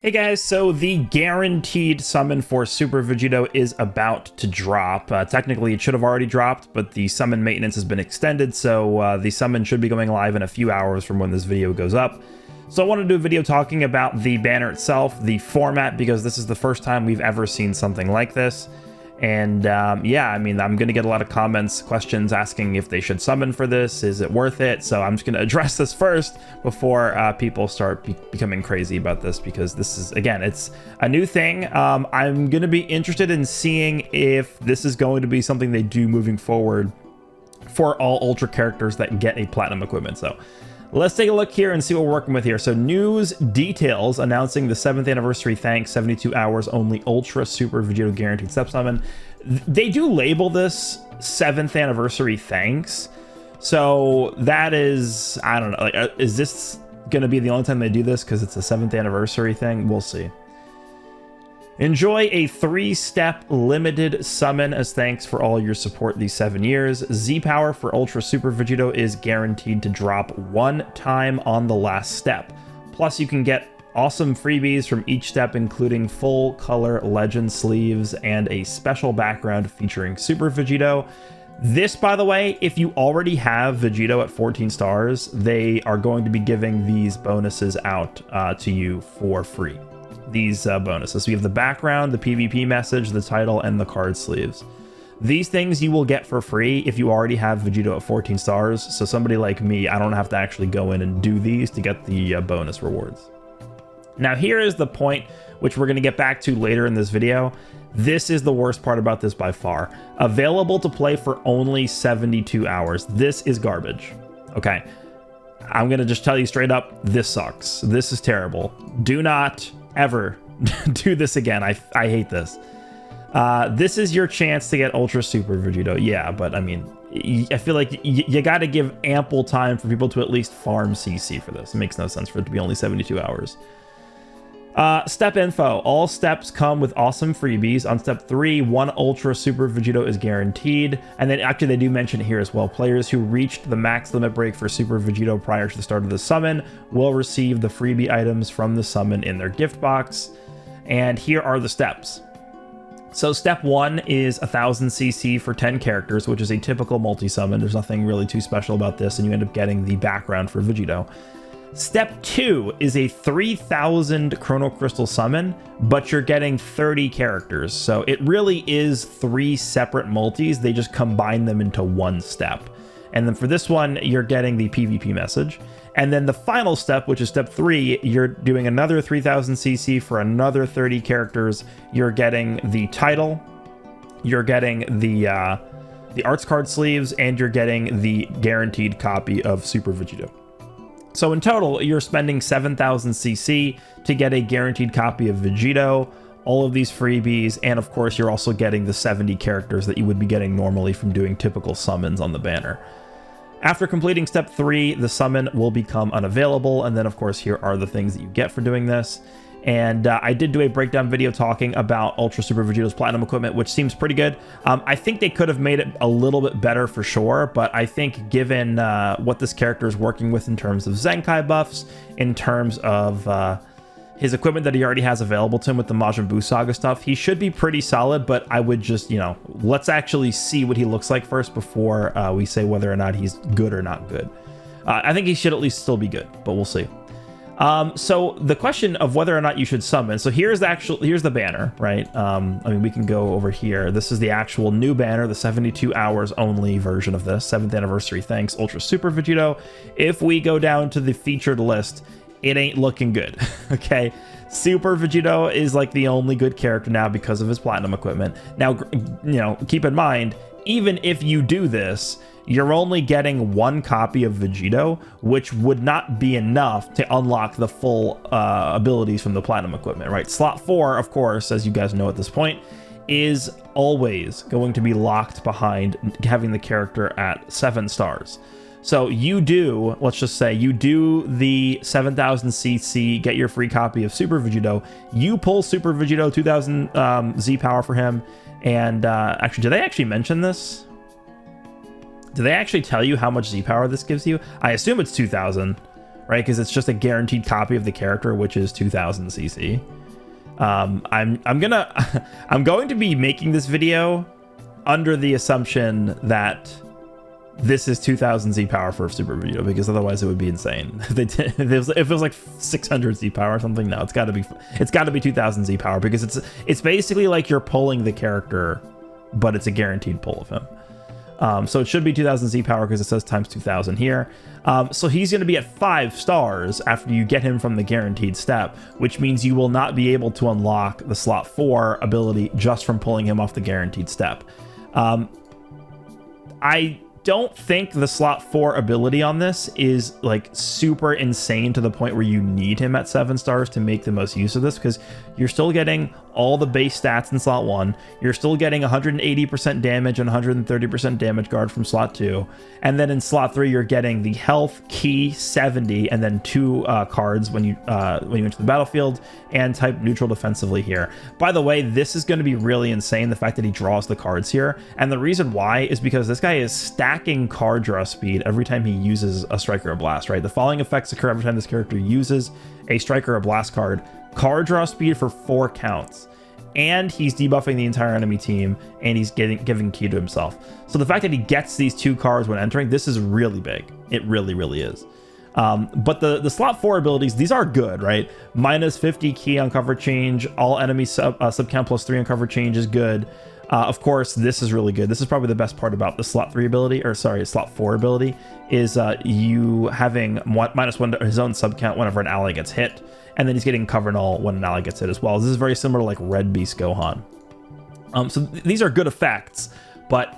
Hey guys, so the guaranteed summon for Super Vegito is about to drop. Technically it should have already dropped, but the summon maintenance has been extended, so the summon should be going live in a few hours from when this video goes up. So I want to do a video talking about the banner itself, the format, because this is the first time we've ever seen something like this. And yeah, I mean, I'm going to get a lot of comments, questions asking if they should summon for this. Is it worth it? So I'm just going to address this first before people start becoming crazy about this, because this is, again, it's a new thing. I'm going to be interested in seeing if this is going to be something they do moving forward for all Ultra characters that get a Platinum equipment. So let's take a look here and see what we're working with here. So news details announcing the 7th anniversary thanks 72 hours only Ultra Super Vegito guaranteed step summon. They do label this 7th anniversary thanks. So that is, I don't know, like, is this going to be the only time they do this because it's a 7th anniversary thing? We'll see. Enjoy a 3-step limited summon as thanks for all your support these 7 years. Z power for Ultra Super Vegito is guaranteed to drop 1 time on the last step. Plus you can get awesome freebies from each step, including full color legend sleeves and a special background featuring Super Vegito. This, by the way, if you already have Vegito at 14 stars, they are going to be giving these bonuses out to you for free. These bonuses. So you have the background, the PvP message, the title, and the card sleeves. These things you will get for free if you already have Vegito at 14 stars. So somebody like me, I don't have to actually go in and do these to get the bonus rewards. Now here is the point which we're going to get back to later in this video. This is the worst part about this by far. Available to play for only 72 hours. This is garbage. Okay. I'm going to just tell you straight up, this sucks. This is terrible. Do not ever do this again. I hate this. This is your chance to get Ultra Super Vegito. Yeah, but I mean, I feel like you got to give ample time for people to at least farm CC for this. It makes no sense for it to be only 72 hours. Step info. All steps come with awesome freebies. On step 3, 1 Ultra Super Vegito is guaranteed. And then actually they do mention it here as well. Players who reached the max limit break for Super Vegito prior to the start of the summon will receive the freebie items from the summon in their gift box. And here are the steps. So step 1 is 1000 CC for 10 characters, which is a typical multi-summon. There's nothing really too special about this, and you end up getting the background for Vegito. Step 2 is a 3000 Chrono Crystal summon, but you're getting 30 characters. So it really is 3 separate multis. They just combine them into one step. And then for this one, you're getting the PvP message. And then the final step, which is step 3, you're doing another 3000 CC for another 30 characters. You're getting the title, you're getting the arts card sleeves, and you're getting the guaranteed copy of Super Vegito. So in total, you're spending 7000 CC to get a guaranteed copy of Vegito, all of these freebies, and of course you're also getting the 70 characters that you would be getting normally from doing typical summons on the banner. After completing step 3, the summon will become unavailable, and then of course here are the things that you get for doing this. And I did do a breakdown video talking about Ultra Super Vegito's Platinum equipment, which seems pretty good. I think they could have made it a little bit better for sure, but I think given what this character is working with in terms of Zenkai buffs, in terms of his equipment that he already has available to him with the Majin Buu Saga stuff, he should be pretty solid, but I would just, you know, let's actually see what he looks like first before we say whether or not he's good or not good. I think he should at least still be good, but we'll see. So the question of whether or not you should summon. So here's the banner, right? I mean, we can go over here. This is the actual new banner, the 72 hours only version of this 7th anniversary thanks Ultra Super Vegito. If we go down to the featured list, it ain't looking good. Okay. Super Vegito is like the only good character now because of his Platinum equipment. Now, you know, keep in mind, even if you do this, you're only getting 1 copy of Vegito, which would not be enough to unlock the full abilities from the Platinum equipment, right? Slot 4, of course, as you guys know at this point, is always going to be locked behind having the character at 7 stars. So you do, let's just say, you do the 7000 CC, get your free copy of Super Vegito, you pull Super Vegito 2000 Z power for him, and actually, did they actually mention this? Do they actually tell you how much Z power this gives you? I assume it's 2000, right? Because it's just a guaranteed copy of the character, which is 2000 CC. I'm going to be making this video under the assumption that this is 2000 Z power for Super Vegito, because otherwise it would be insane. If it was like 600 Z power or something, no, it's got to be 2000 Z power, because it's basically like you're pulling the character, but it's a guaranteed pull of him. So it should be 2000 Z power because it says times 2000 here. So he's going to be at 5 stars after you get him from the guaranteed step, which means you will not be able to unlock the slot 4 ability just from pulling him off the guaranteed step. I don't think the slot 4 ability on this is like super insane to the point where you need him at 7 stars to make the most use of this, because you're still getting all the base stats in slot 1, you're still getting 180% damage and 130% damage guard from slot 2, and then in slot 3 you're getting the health, key, 70, and then 2 cards when you enter the battlefield, and type neutral defensively here. By the way, this is going to be really insane, the fact that he draws the cards here, and the reason why is because this guy is stacking card draw speed every time he uses a strike or a blast, right? The following effects occur every time this character uses a strike or a blast card. Card draw speed for 4 counts, and he's debuffing the entire enemy team, and he's giving key to himself. So the fact that he gets these 2 cards when entering, this is really big. It really is. But the slot 4 abilities, these are good, right? Minus 50 key on cover change, all enemy sub count plus 3 on cover change is good. Of course, this is really good. This is probably the best part about the slot 3 ability, or sorry, slot 4 ability, is you having -1 to his own sub count whenever an ally gets hit, and then he's getting cover and all when an ally gets hit as well. This is very similar to like Red Beast Gohan. So these are good effects, but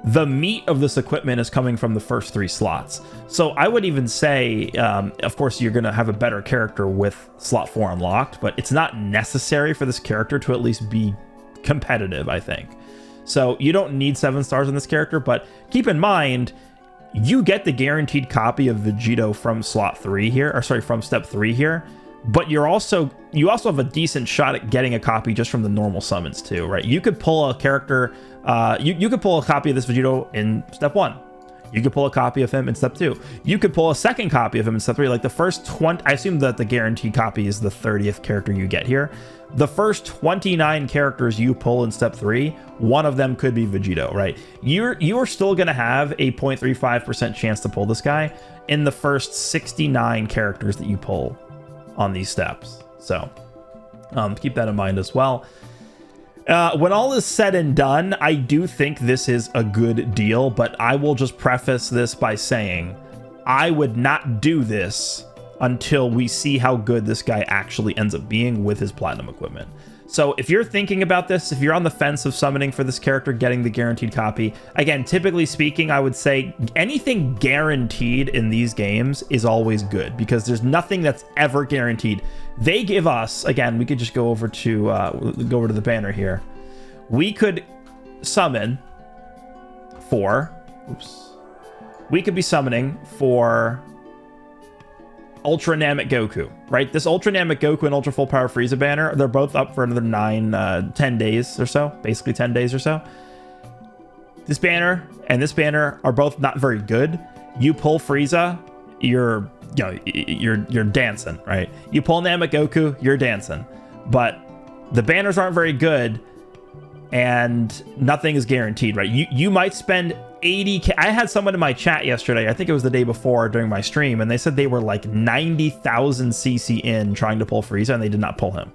the meat of this equipment is coming from the first 3 slots. So I would even say, of course, you're going to have a better character with slot 4 unlocked, but it's not necessary for this character to at least be competitive, I think. So you don't need 7 stars on this character, but keep in mind, you get the guaranteed copy of Vegito from slot 3 here, or sorry, from step 3 here, but you also have a decent shot at getting a copy just from the normal summons too, right? You could pull a character, you could pull a copy of this Vegito in step 1. You could pull a copy of him in step 2. You could pull a second copy of him in step 3. Like the first 20, I assume that the guaranteed copy is the 30th character you get here. The first 29 characters you pull in step 3, one of them could be Vegito, right? You are still going to have a 0.35% chance to pull this guy in the first 69 characters that you pull on these steps. So keep that in mind as well. When all is said and done, I do think this is a good deal, but I will just preface this by saying I would not do this until we see how good this guy actually ends up being with his platinum equipment. So if you're thinking about this, if you're on the fence of summoning for this character, getting the guaranteed copy, again, typically speaking, I would say anything guaranteed in these games is always good, because there's nothing that's ever guaranteed. They give us, again, we could just go over to the banner here. We could summon for, we could be summoning for Ultra Namek Goku, right? This Ultra Namek Goku and Ultra Full Power Frieza banner, they're both up for another 10 days or so, basically 10 days or so. This banner and this banner are both not very good. You pull Frieza, you're dancing, right? You pull Namek Goku, you're dancing. But the banners aren't very good, and nothing is guaranteed, right? You might spend 80k. I had someone in my chat yesterday, I think it was the day before during my stream, and they said they were like 90,000 CC in trying to pull Frieza, and they did not pull him.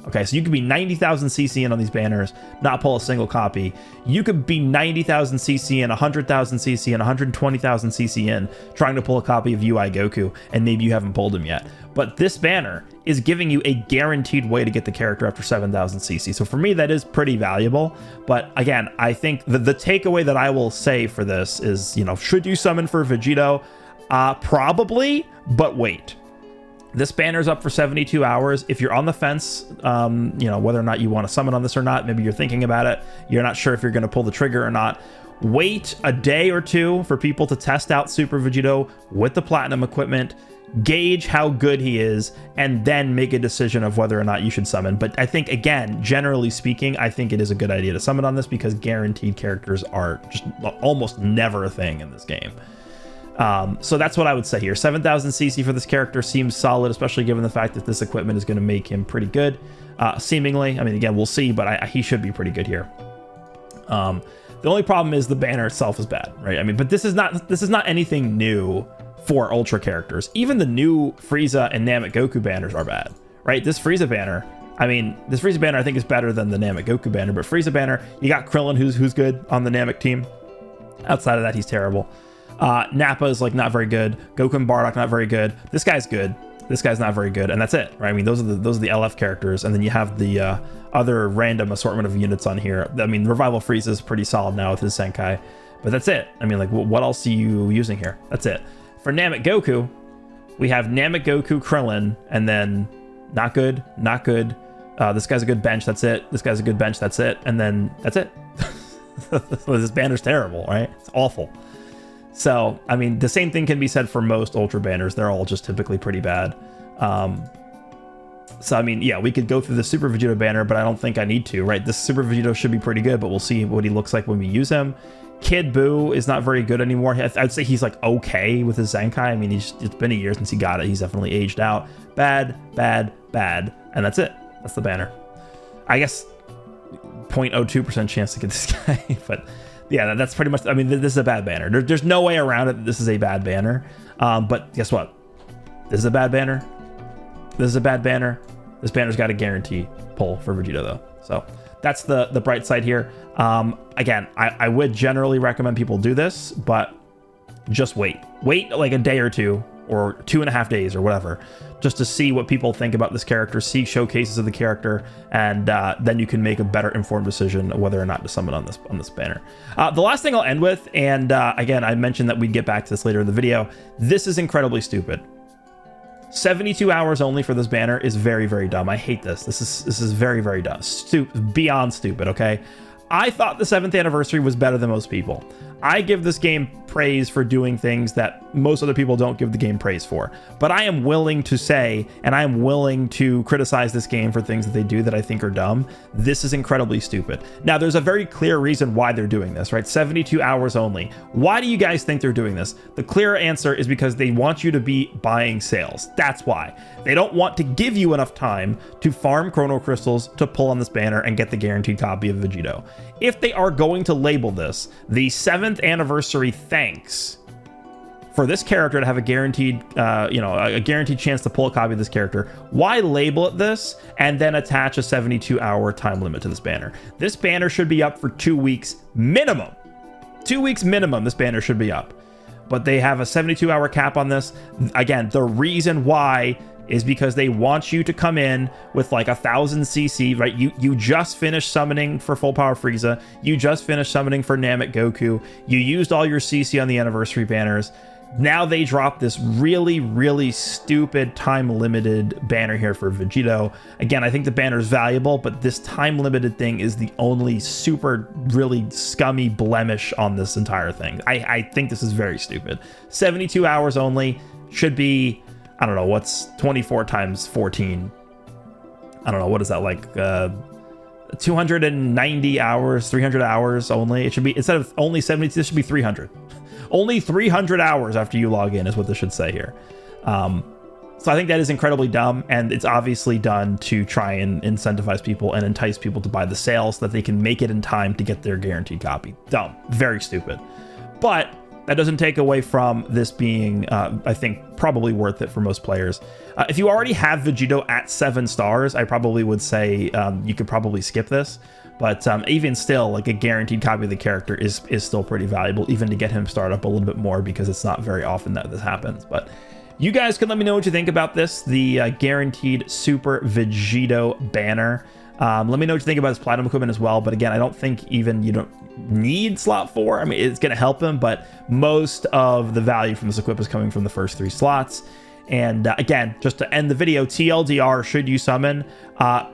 Okay, so you could be 90,000 CC in on these banners, not pull a single copy. You could be 90,000 CC in, 100,000 CC in, 120,000 CC in, trying to pull a copy of UI Goku, and maybe you haven't pulled him yet. But this banner is giving you a guaranteed way to get the character after 7,000 CC. So for me, that is pretty valuable. But again, I think the takeaway that I will say for this is, should you summon for Vegito? Probably, but wait. This banner's up for 72 hours. If you're on the fence, whether or not you want to summon on this or not, maybe you're thinking about it, you're not sure if you're going to pull the trigger or not, wait a day or two for people to test out Super Vegito with the platinum equipment, gauge how good he is, and then make a decision of whether or not you should summon. But I think, again, generally speaking, I think it is a good idea to summon on this, because guaranteed characters are just almost never a thing in this game. So that's what I would say here. 7,000 CC for this character seems solid, especially given the fact that this equipment is going to make him pretty good, seemingly. I mean, again, we'll see, but he should be pretty good here. The only problem is the banner itself is bad, right? I mean, but this is not anything new for Ultra characters. Even the new Frieza and Namek Goku banners are bad, right? This Frieza banner, I think is better than the Namek Goku banner, but Frieza banner, you got Krillin who's good on the Namek team. Outside of that, he's terrible. Nappa is like not very good. Goku and Bardock not very good. This guy's good. This guy's not very good, and that's it, right? I mean, those are the LF characters, and then you have the other random assortment of units on here. I mean, Revival Frieza is pretty solid now with his Senkai, but that's it. I mean, like, what else are you using here? That's it. For Namek Goku, we have Namek Goku, Krillin, and then not good, not good. This guy's a good bench. That's it. This guy's a good bench. That's it, and then that's it. This banner's terrible, right? It's awful. So, I mean, the same thing can be said for most Ultra banners. They're all just typically pretty bad. So, I mean, yeah, we could go through the Super Vegito banner, but I don't think I need to, right? This Super Vegito should be pretty good, but we'll see what he looks like when we use him. Kid Buu is not very good anymore. I'd say he's like okay with his Zenkai. I mean, it's been a year since he got it. He's definitely aged out. Bad, bad, bad. And that's it. That's the banner. I guess 0.02% chance to get this guy, but yeah, that's pretty much, I mean, this is a bad banner. There's no way around it that this is a bad banner. But guess what? This is a bad banner. This is a bad banner. This banner's got a guaranteed pull for Vegito, though. So that's the bright side here. Again, I would generally recommend people do this, but just wait. Wait like a day or two, or 2.5 days, or whatever, just to see what people think about this character, see showcases of the character, and then you can make a better informed decision whether or not to summon on this banner. The last thing I'll end with, and again, I mentioned that we'd get back to this later in the video. This is incredibly stupid. 72 hours only for this banner is very, very dumb. I hate this. This is very, very dumb. Beyond stupid, okay? I thought the 7th anniversary was better than most people. I give this game praise for doing things that most other people don't give the game praise for. But I am willing to say, and I am willing to criticize this game for things that they do that I think are dumb. This is incredibly stupid. Now, there's a very clear reason why they're doing this, right? 72 hours only. Why do you guys think they're doing this? The clear answer is because they want you to be buying sales. That's why. They don't want to give you enough time to farm Chrono Crystals to pull on this banner and get the guaranteed copy of Vegito. If they are going to label this the 7th anniversary thanks for this character to have a guaranteed, a guaranteed chance to pull a copy of this character, why label it this and then attach a 72-hour time limit to this banner? This banner should be up for 2 weeks minimum. 2 weeks minimum, this banner should be up. But they have a 72-hour cap on this. Again, the reason why is because they want you to come in with like 1,000 CC, right? You just finished summoning for Full Power Frieza. You just finished summoning for Namek Goku. You used all your CC on the anniversary banners. Now they drop this really, really stupid time-limited banner here for Vegito. Again, I think the banner is valuable, but this time-limited thing is the only super, really scummy blemish on this entire thing. I think this is very stupid. 72 hours only should be, I don't know, what's 24 times 14? I don't know, what is that, like 290 hours, 300 hours only? It should be, instead of only 72, this should be 300. Only 300 hours after you log in is what this should say here. So I think that is incredibly dumb, and it's obviously done to try and incentivize people and entice people to buy the sales so that they can make it in time to get their guaranteed copy. Dumb. Very stupid. But that doesn't take away from this being, I think, probably worth it for most players. If you already have Vegito at 7 stars, I probably would say you could probably skip this. But even still, like, a guaranteed copy of the character is still pretty valuable, even to get him started up a little bit more, because it's not very often that this happens. But you guys can let me know what you think about this, the guaranteed Super Vegito banner. Let me know what you think about his platinum equipment as well. But again, I don't think even you don't need slot 4. I mean, it's going to help him, but most of the value from this equipment is coming from the first 3 slots. And again, just to end the video, TLDR, should you summon?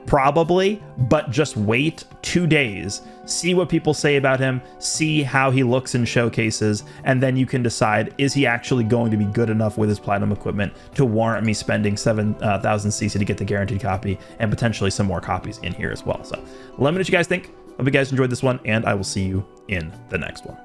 Probably, but just wait 2 days. See what people say about him, see how he looks in showcases, and then you can decide, is he actually going to be good enough with his platinum equipment to warrant me spending 7,000 CC to get the guaranteed copy, and potentially some more copies in here as well. So let me know what you guys think. Hope you guys enjoyed this one, and I will see you in the next one.